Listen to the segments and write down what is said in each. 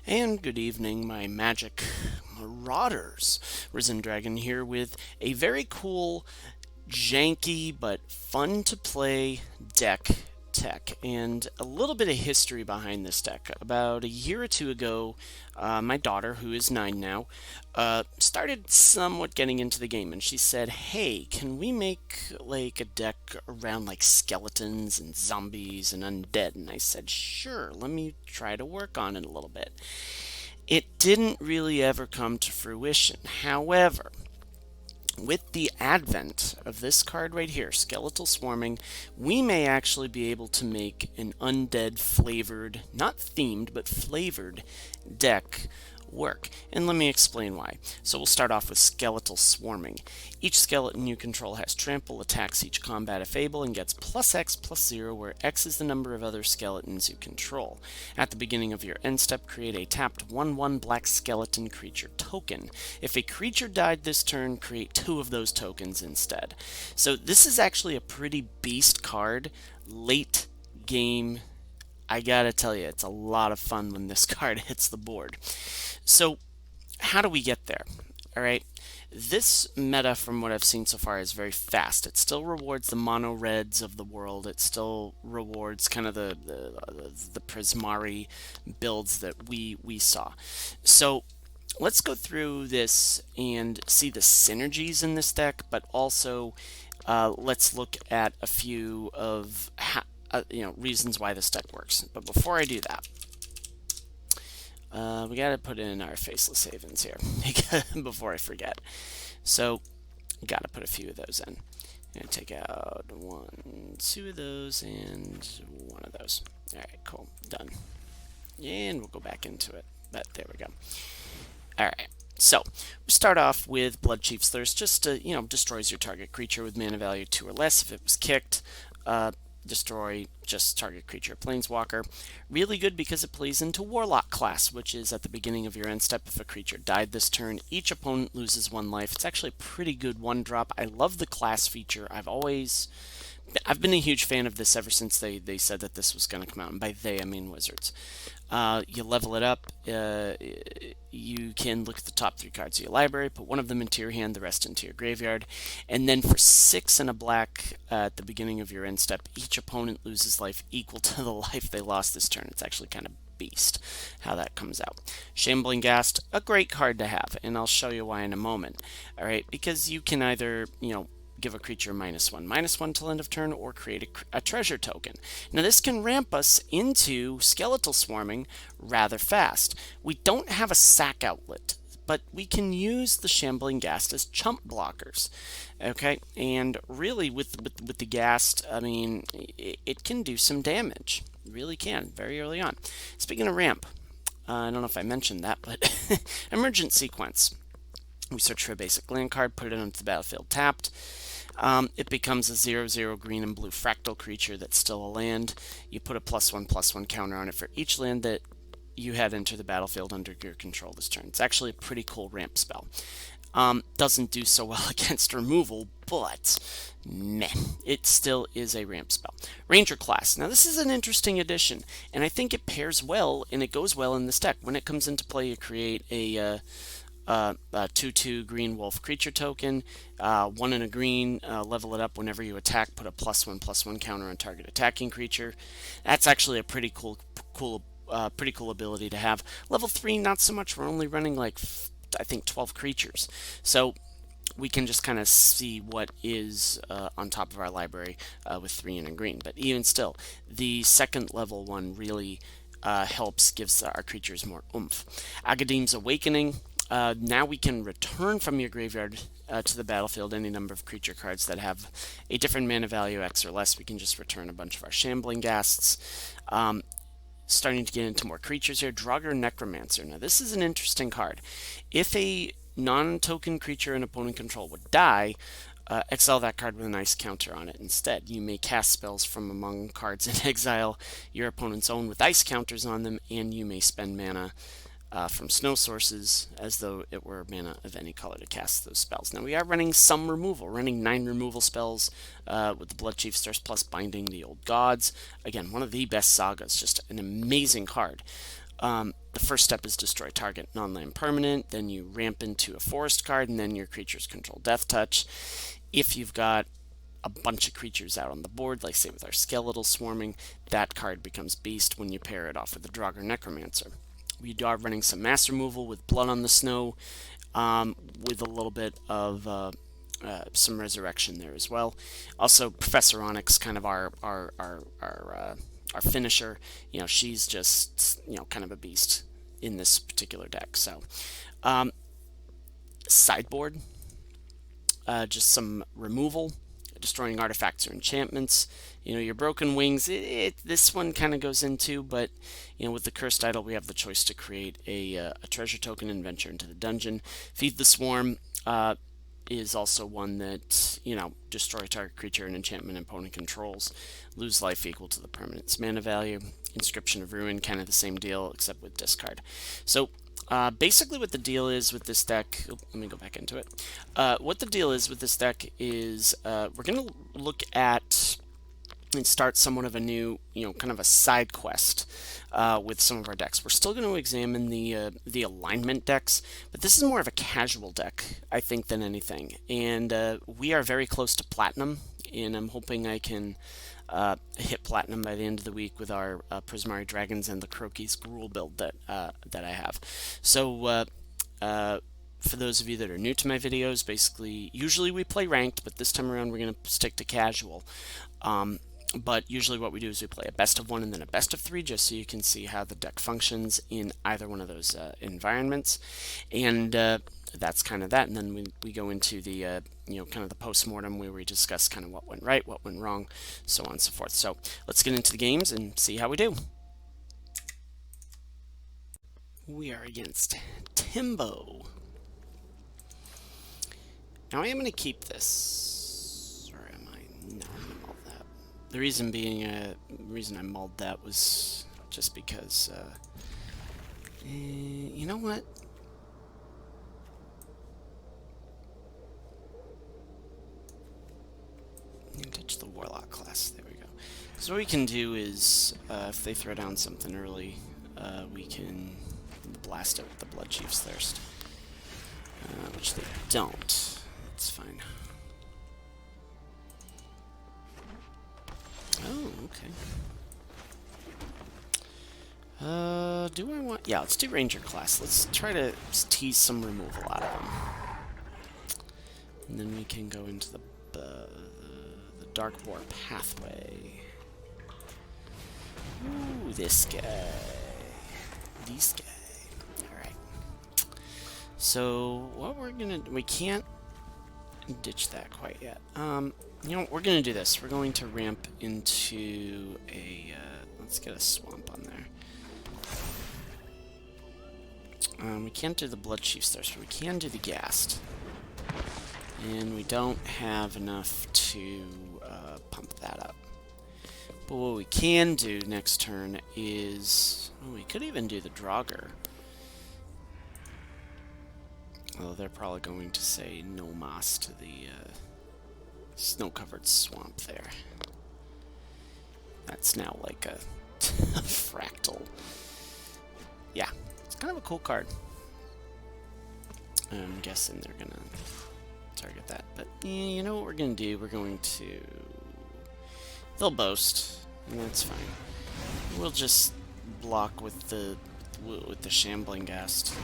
And good evening, my magic marauders. Risen Dragon here with a very cool, janky, but fun to play deck tech and a little bit of history behind this deck. About a year or two ago, my daughter, who is 9 now, started somewhat getting into the game, and she said, "Hey, can we make like a deck around like skeletons and zombies and undead?" And I said, "Sure, let me try to work on it a little bit." It didn't really ever come to fruition. However, with the advent of this card right here, Skeletal Swarming, we may actually be able to make an undead flavored, not themed, but flavored deck work. And let me explain why. So we'll start off with Skeletal Swarming. Each skeleton you control has trample, attacks each combat if able, and gets plus X plus 0, where X is the number of other skeletons you control. At the beginning of your end step, create a tapped 1/1 black skeleton creature token. If a creature died this turn, create 2 of those tokens instead. So this is actually a pretty beast card late game. I gotta tell you, it's a lot of fun when this card hits the board. So, how do we get there? All right, this meta, from what I've seen so far, is very fast. It still rewards the mono reds of the world. It still rewards kind of the Prismari builds that we saw. So, let's go through this and see the synergies in this deck, but also let's look at a few of reasons why this deck works. But before I do that, we got to put in our faceless havens here before I forget. So, got to put a few of those in. I'm going to take out 1, 2 of those, and 1 of those. All right, cool, done. And we'll go back into it. But there we go. All right. So, we start off with Bloodchief's Thirst. Just destroys your target creature with mana value 2 or less. If it was kicked, destroy just target creature planeswalker. Really good because it plays into Warlock class, which is at the beginning of your end step. If a creature died this turn, each opponent loses 1 life. It's actually a pretty good 1-drop. I love the class feature. I've been a huge fan of this ever since they said that this was going to come out, and by they I mean Wizards. You level it up. You can look at the top 3 cards of your library, put 1 of them into your hand, the rest into your graveyard, and then for 6 and a black at the beginning of your end step, each opponent loses life equal to the life they lost this turn. It's actually kind of beast how that comes out. Shambling Ghast, a great card to have, and I'll show you why in a moment. All right, because you can either give a creature -1/-1 till end of turn, or create a treasure token. Now this can ramp us into Skeletal Swarming rather fast. We don't have a sack outlet, but we can use the Shambling Ghast as chump blockers. Okay, and really with the Ghast, I mean, it can do some damage. It really can, very early on. Speaking of ramp, I don't know if I mentioned that, but Emergent Sequence. We search for a basic land card, put it onto the battlefield tapped. It becomes a 0/0 green and blue fractal creature that's still a land. You put a +1/+1 counter on it for each land that you had enter the battlefield under your control this turn. It's actually a pretty cool ramp spell. Doesn't do so well against removal, but meh, it still is a ramp spell. Ranger class. Now this is an interesting addition, and I think it pairs well, and it goes well in this deck. When it comes into play, you create a 2/2 green wolf creature token, 1 and a green, level it up whenever you attack, put a +1/+1 counter on target attacking creature. That's actually a pretty cool ability to have. Level 3, not so much. We're only running like I think 12 creatures, so we can just kind of see what is on top of our library with 3 and a green. But even still, the second level one really helps, gives our creatures more oomph. Agadeem's Awakening. Now we can return from your graveyard to the battlefield any number of creature cards that have a different mana value, X or less. We can just return a bunch of our Shambling Ghasts. Starting to get into more creatures here. Draugr Necromancer. Now this is an interesting card. If a non-token creature an opponent control would die, exile that card with an ice counter on it instead. You may cast spells from among cards in exile your opponent's own with ice counters on them, and you may spend mana from snow sources as though it were mana of any color to cast those spells. Now we are running some removal, running 9 removal spells with the Bloodchief's Thirst plus Binding the Old Gods. Again, one of the best sagas, just an amazing card. the first step is destroy target non-land permanent, then you ramp into a forest card, and then your creatures control death touch. If you've got a bunch of creatures out on the board, like say with our Skeletal Swarming, that card becomes Beast when you pair it off with the Draugr Necromancer. We are running some mass removal with Blood on the Snow, with a little bit of some resurrection there as well. Also, Professor Onyx, kind of our finisher. You know, she's just, you know, kind of a beast in this particular deck. So, sideboard, just some removal, destroying artifacts or enchantments. You know, your Broken Wings, this one kind of goes into, but, you know, with the Cursed Idol, we have the choice to create a treasure token and venture into the dungeon. Feed the Swarm is also one that, you know, destroy target creature and enchantment opponent controls. Lose life equal to the permanent's mana value. Inscription of Ruin, kind of the same deal, except with discard. So, basically what the deal is with this deck, let me go back into it. What the deal is with this deck is we're going to look at and start somewhat of a new, you know, kind of a side quest with some of our decks. We're still going to examine the alignment decks, but this is more of a casual deck, I think, than anything. And we are very close to Platinum, and I'm hoping I can hit Platinum by the end of the week with our Prismari Dragons and the Croaky's Gruul build that I have. So, for those of you that are new to my videos, basically, usually we play ranked, but this time around we're going to stick to casual. But usually what we do is we play a best of one and then a best of three, just so you can see how the deck functions in either one of those environments. And that's kind of that. And then we go into the, you know, kind of the post-mortem where we discuss kind of what went right, what went wrong, so on and so forth. So let's get into the games and see how we do. We are against Timbo. Now I am going to keep this. Or am I? No, I'm going to mull that. The reason being, reason I mulled that was just because, you know what? Ditch the Warlock class. There we go. So what we can do is, if they throw down something early, we can blast it with the Blood Chief's Thirst. Which they don't. That's fine. Oh, okay. Do I want... Yeah, let's do Ranger class. Let's try to tease some removal out of them. And then we can go into the Dark Boar pathway. Ooh, this guy. This guy. Alright. So, what we're gonna... We can't ditch that quite yet. You know what? We're gonna do this. We're going to ramp into a... let's get a swamp on there. We can't do the Blood Chief's Thirst, but we can do the Ghast. And we don't have enough to pump that up. But what we can do next turn is... Oh, we could even do the Draugr. Although they're probably going to say no mas to the snow-covered swamp there. That's now like a fractal. Yeah, it's kind of a cool card. I'm guessing they're gonna target that, but you know what we're gonna do? We're going to... They'll boast, and that's fine. We'll just block with the Shambling Ghast.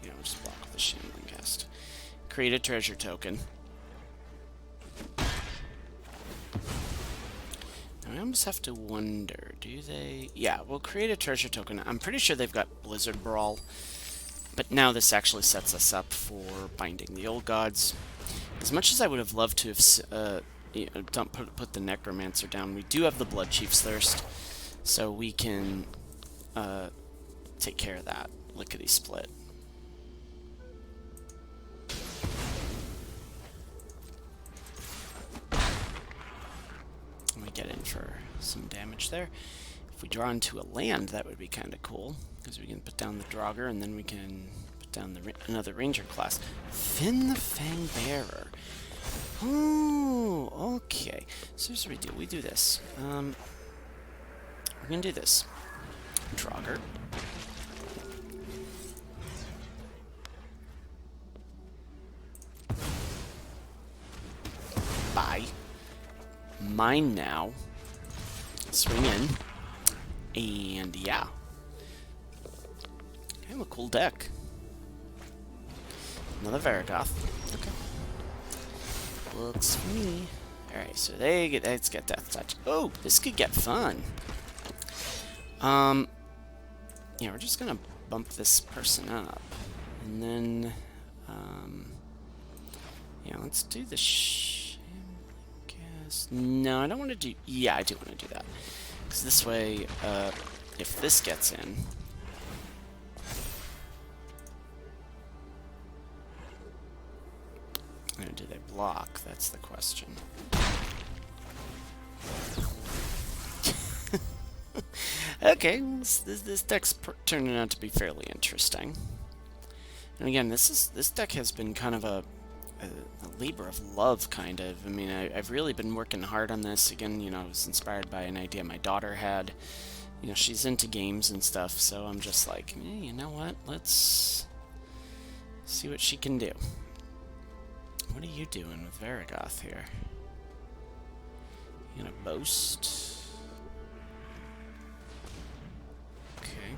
Yeah, we'll just block with the Shambling Ghast. Create a treasure token. I almost have to wonder, do they... Yeah, we'll create a treasure token. I'm pretty sure they've got Blizzard Brawl. But now this actually sets us up for binding the Old Gods. As much as I would have loved to have don't put the Necromancer down, we do have the Blood Chief's Thirst. So we can take care of that. Lickety split. We get in for some damage there. If we draw into a land, that would be kind of cool, because we can put down the Draugr, and then we can put down another Ranger class. Finn the Fang Bearer. Oh, okay. So here's what we do. We do this. we're gonna do this. Draugr. Bye. Mine now. Swing in. And yeah. Kind of a cool deck. Another Varragoth. Okay. Looks for me. Alright, so let's get Death Touch. Oh, this could get fun. Yeah, we're just gonna bump this person up. And then, yeah, let's do the guess. No, I don't want to do... Yeah, I do want to do that. Because this way, if this gets in... Do they block? That's the question. Okay, well, this deck's turning out to be fairly interesting. And again, this deck has been kind of a labor of love, kind of. I mean, I've really been working hard on this. Again, you know, I was inspired by an idea my daughter had. You know, she's into games and stuff, so I'm just like, hey, you know what? Let's see what she can do. What are you doing with Varragoth here? You gonna boast? Okay,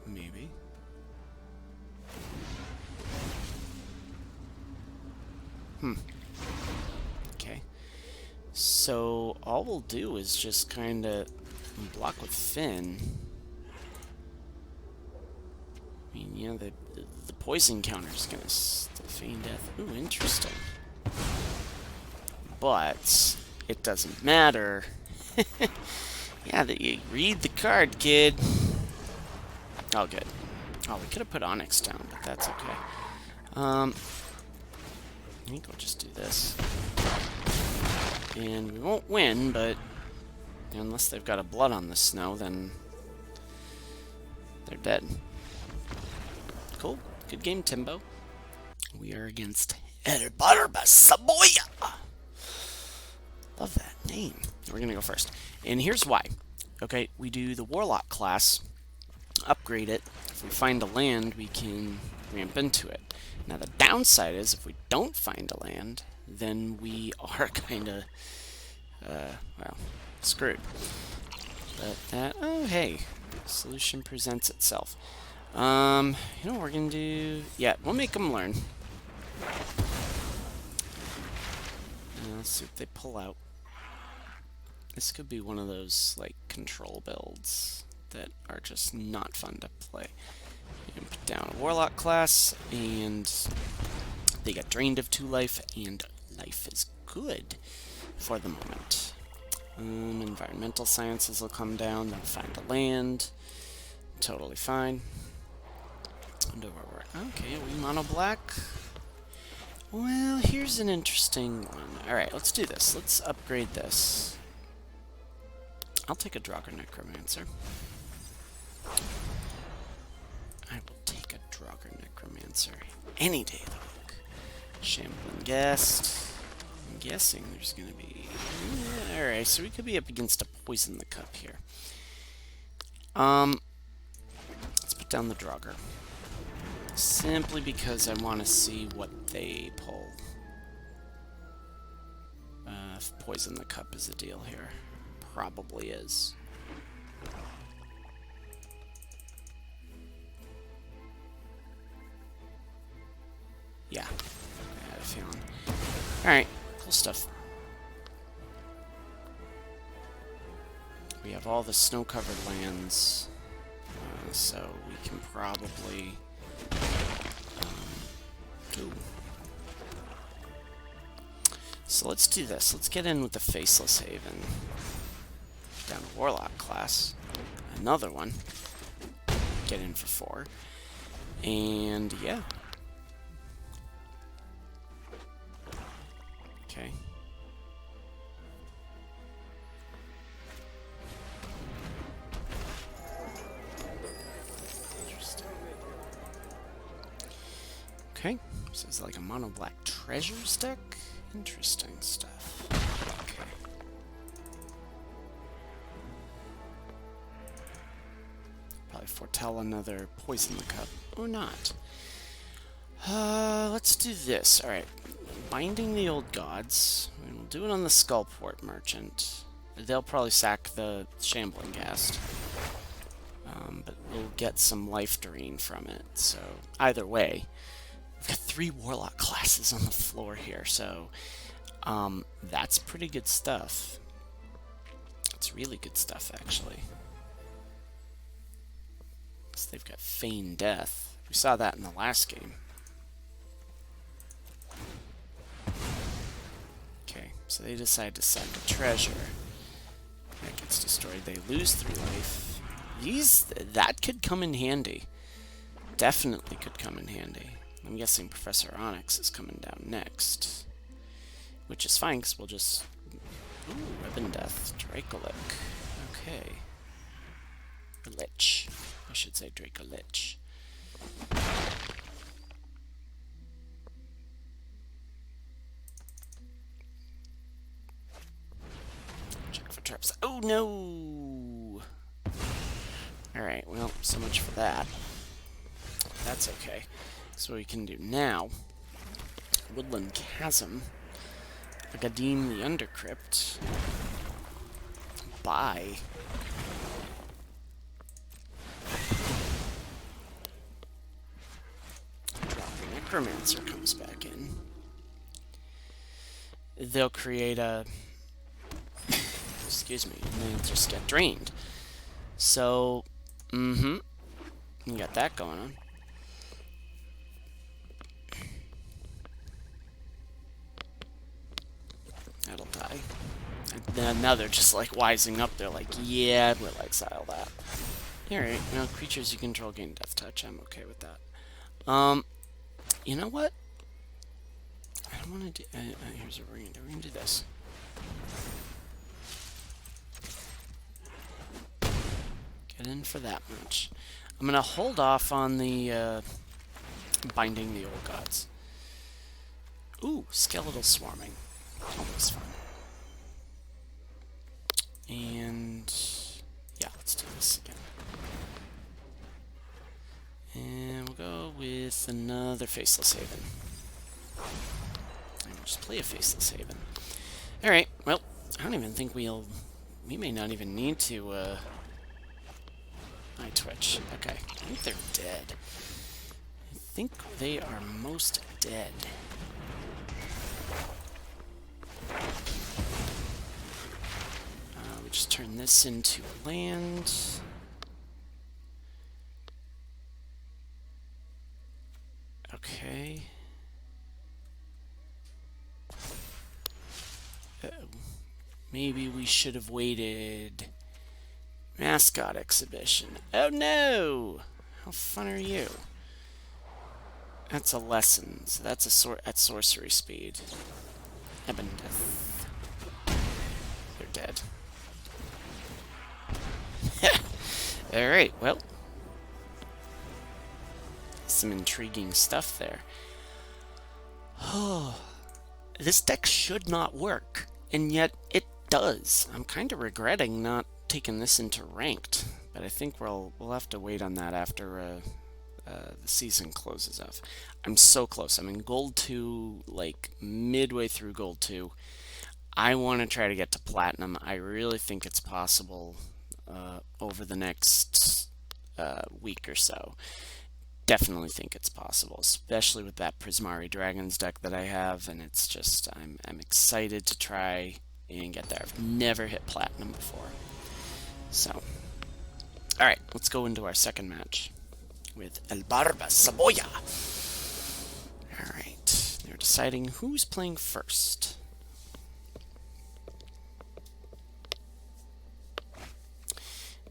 maybe. Okay. So all we'll do is just kind of block with Finn. I mean, you know, the poison counter is gonna still feign death. Ooh, interesting. But it doesn't matter. Yeah, you read the card, kid. Oh, good. Oh, we could have put Onyx down, but that's okay. I think we'll just do this. And we won't win, but unless they've got a blood on the snow, then they're dead. Cool. Good game, Timbo. We are against El Barba Saboya. Love that name. We're going to go first. And here's why. Okay, we do the Warlock class, upgrade it. If we find a land, we can ramp into it. Now, the downside is if we don't find a land, then we are kind of, well, screwed. But that, oh, hey, solution presents itself. You know what we're going to do? Yeah, we'll make them learn. Let's see what they pull out. This could be one of those, like, control builds that are just not fun to play. You can put down a Warlock class, and they get drained of 2 life, and life is good for the moment. Environmental sciences will come down, they'll find a land. Totally fine. Okay, are we mono black? Well, here's an interesting one. Alright, let's do this. Let's upgrade this. I'll take a Draugr Necromancer. I will take a Draugr Necromancer any day of the week. Shambling Guest. I'm guessing there's going to be... Yeah, alright, so we could be up against a Poison the Cup here. Let's put down the Draugr. Simply because I want to see what they pull. If Poison the Cup is a deal here. Probably is. Yeah. I had a feeling. Alright, cool stuff. We have all the snow-covered lands, so we can probably... ooh. So let's do this. Let's get in with the Faceless Haven. Down to Warlock class. Another one. Get in for 4. And yeah. Okay. Interesting. Okay. So it's like a mono black treasures deck. Interesting stuff. Okay. foretell another poison the cup or not. Let's do this. Alright. Binding the Old Gods. We'll do it on the Skullport Merchant. They'll probably sack the Shambling Ghast. But we'll get some life drain from it. So, either way, we've got 3 Warlock classes on the floor here. So, that's pretty good stuff. It's really good stuff, actually. So they've got Feign Death. We saw that in the last game. Okay, so they decide to sack a treasure. That gets destroyed. They lose 3 life. That could come in handy. Definitely could come in handy. I'm guessing Professor Onyx is coming down next. Which is fine, because we'll just... Ooh, Ribbon Death. Dracolic. Okay. Or Lich. I should say Dracolich. Check for traps. Oh, no! Alright, well, so much for that. That's okay. So what we can do now... Woodland Chasm... Agadim the Undercrypt, buy Dropping Necromancer comes back in. They'll create a excuse me, and then just get drained. So, you got that going on. That'll die. And then now they're just like wising up. They're like, yeah, we'll exile that. Alright, now creatures you control gain death touch. I'm okay with that. You know what? I don't want to do... here's what we're going to do. We're going to do this. Get in for that much. I'm going to hold off on the binding the Old Gods. Ooh, Skeletal Swarming. Almost fun. And yeah, let's do this again. And we'll go with another Faceless Haven. And we'll just play a Faceless Haven. Alright, well, I don't even think we may not even need to, I twitch. Okay, I think they're dead. I think they are most dead. We just turn this into land. Okay. Maybe we should have waited. Mascot exhibition. Oh no! How fun are you? That's a lesson. So that's at sorcery speed. Ebon Death. They're dead. Alright, well. Some intriguing stuff there. Oh, this deck should not work, and yet it does. I'm kind of regretting not taking this into ranked, but I think we'll have to wait on that after the season closes off. I'm so close. I'm in Gold 2, like midway through Gold 2. I want to try to get to Platinum. I really think it's possible over the next week or so. Definitely think it's possible, especially with that Prismari Dragons deck that I have, and it's just, I'm excited to try and get there. I've never hit Platinum before. So, alright, let's go into our second match with El Barba Saboya. Alright, they're deciding who's playing first.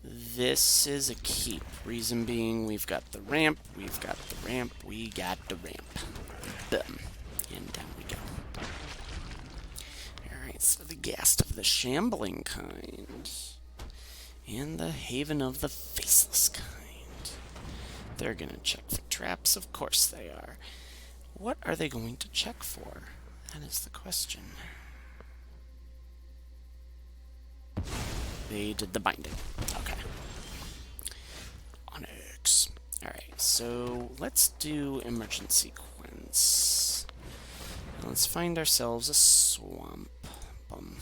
This is a keep. Reason being, we've got the ramp, we've got the ramp, we got the ramp. Boom. And down we go. Alright, so the Ghast of the Shambling kind. And the Haven of the Faceless kind. They're going to check for traps. Of course they are. What are they going to check for? That is the question. They did the binding. Okay. On Alright, so let's do emergency sequence. Let's find ourselves a swamp. Bum.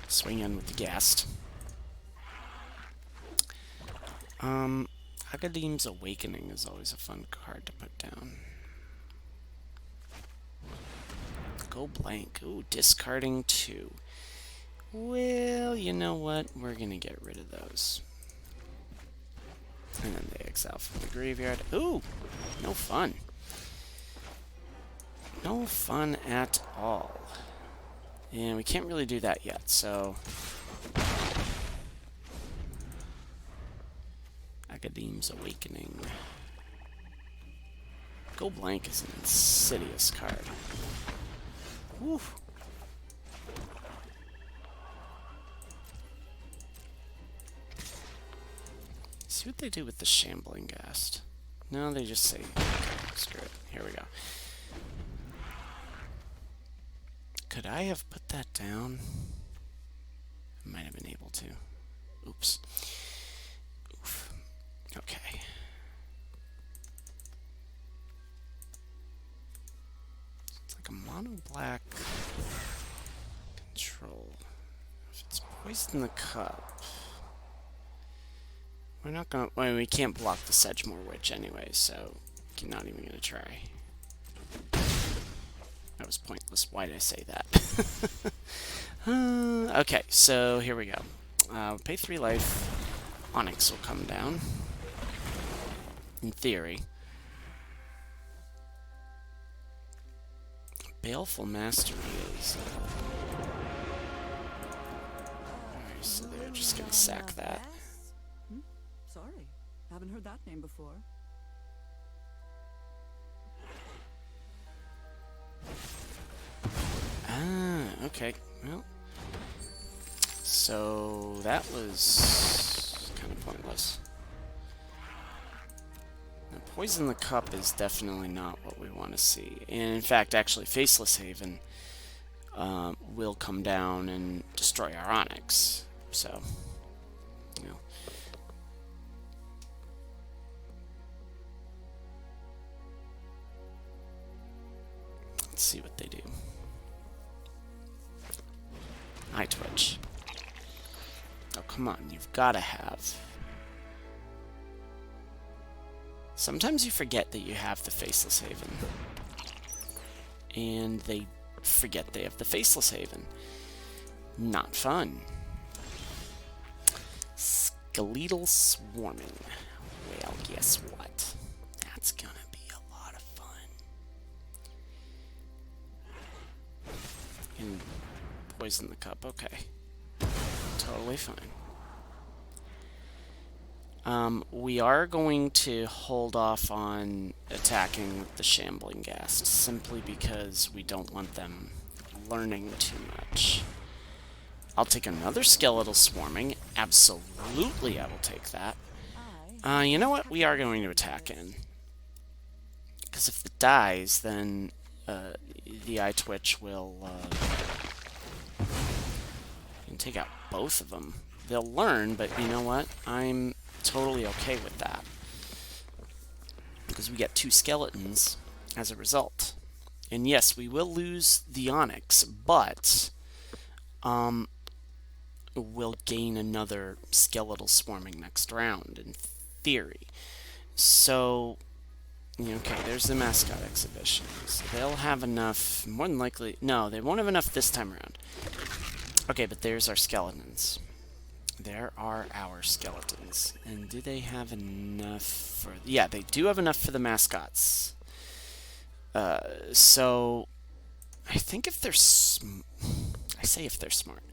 Swing in with the ghast. Akadem's Awakening is always a fun card to put down. Go blank. Ooh, discarding 2. Well, you know what? We're gonna get rid of those. And then they exile from the graveyard. Ooh! No fun. No fun at all. And we can't really do that yet, so... Akadem's Awakening. Go blank is an insidious card. Woo! See what they do with the Shambling Ghast. No, they just say, okay, screw it. Here we go. Could I have put that down? I might have been able to. Oops. Oof. Okay. It's like a mono-black control. If it's poisoned the cup, we're not gonna. Well, we can't block the Sedgemoor Witch anyway, so I'm not even gonna try. That was pointless. Why did I say that? Okay, so here we go. Pay 3 life. Onyx will come down. In theory. Baleful Mastery is... Alright, so they're just gonna sack that. Sorry, haven't heard that name before. Ah, okay. Well, so that was kind of pointless. Now, Poison the Cup is definitely not what we want to see. And in fact, actually, Faceless Haven will come down and destroy our Onyx. So, you know. Let's see what they do. Eye Twitch. Oh, come on. You've got to have. Sometimes you forget that you have the Faceless Haven. And they forget they have the Faceless Haven. Not fun. Skeletal Swarming. Well, guess what? That's gonna be a lot of fun. And poison the cup, okay. Totally fine. We are going to hold off on attacking with the Shambling Ghast, simply because we don't want them learning too much. I'll take another Skeletal Swarming. Absolutely, I will take that. You know what? We are going to attack in. Because if it dies, then the Eye Twitch will... you can take out both of them. They'll learn, but you know what? I'm totally okay with that. Because we get 2 skeletons as a result. And yes, we will lose the Onyx, but we'll gain another Skeletal Swarming next round, in theory. So, okay, there's the Mascot Exhibitions. They'll have enough, more than likely... No, they won't have enough this time around. Okay, but there's our skeletons. There are our skeletons. And do they have enough for... Yeah, they do have enough for the mascots. So, I think if they're... I say if they're smart.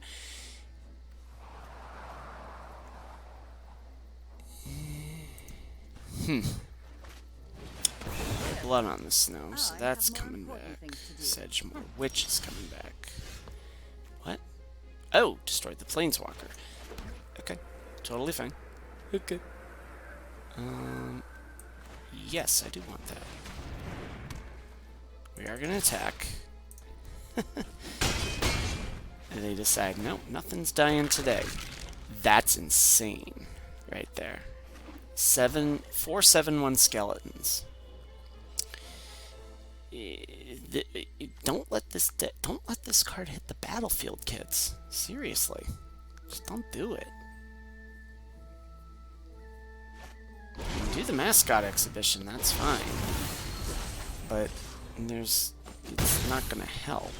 Blood on the Snow, so that's coming back. Sedgemoor Witch is coming back. What? Oh, destroyed the Planeswalker. Okay, totally fine. Okay. Yes, I do want that. We are gonna attack. And they decide, nope, nothing's dying today. That's insane, right there. 4 7/1 skeletons. Don't let this card hit the battlefield, kids. Seriously, just don't do it. You can do the mascot exhibition, that's fine, but it's not gonna help.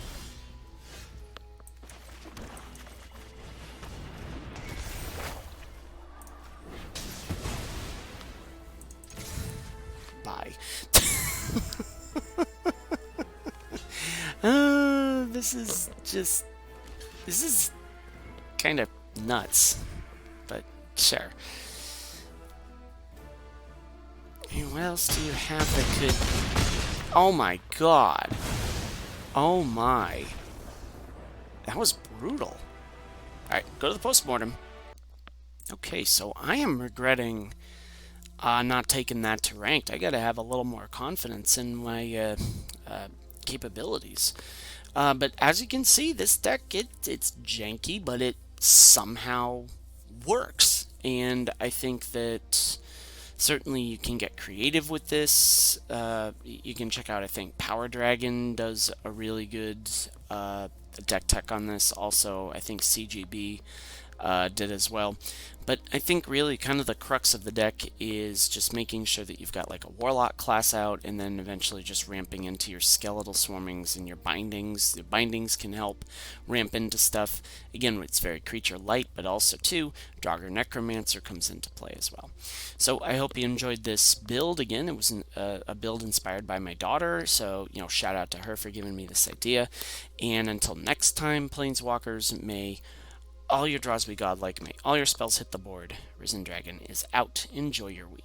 Bye. This is kind of nuts, but sure. And what else do you have that could... Oh my god. Oh my. That was brutal. Alright, go to the postmortem. Okay, so I am regretting not taking that to ranked. I gotta have a little more confidence in my capabilities. But as you can see, this deck, it's janky, but it somehow works. And I think that certainly you can get creative with this. You can check out, I think, Power Dragon does a really good deck tech on this. Also, I think CGB did as well. But I think really kind of the crux of the deck is just making sure that you've got like a Warlock class out, and then eventually just ramping into your Skeletal Swarmings and your Bindings. The Bindings can help ramp into stuff. Again, it's very creature light, but also too, Draugr Necromancer comes into play as well. So I hope you enjoyed this build. Again, it was a build inspired by my daughter, so shout out to her for giving me this idea. And until next time, Planeswalkers, may all your draws be godlike, may all your spells hit the board. Risen Dragon is out. Enjoy your week.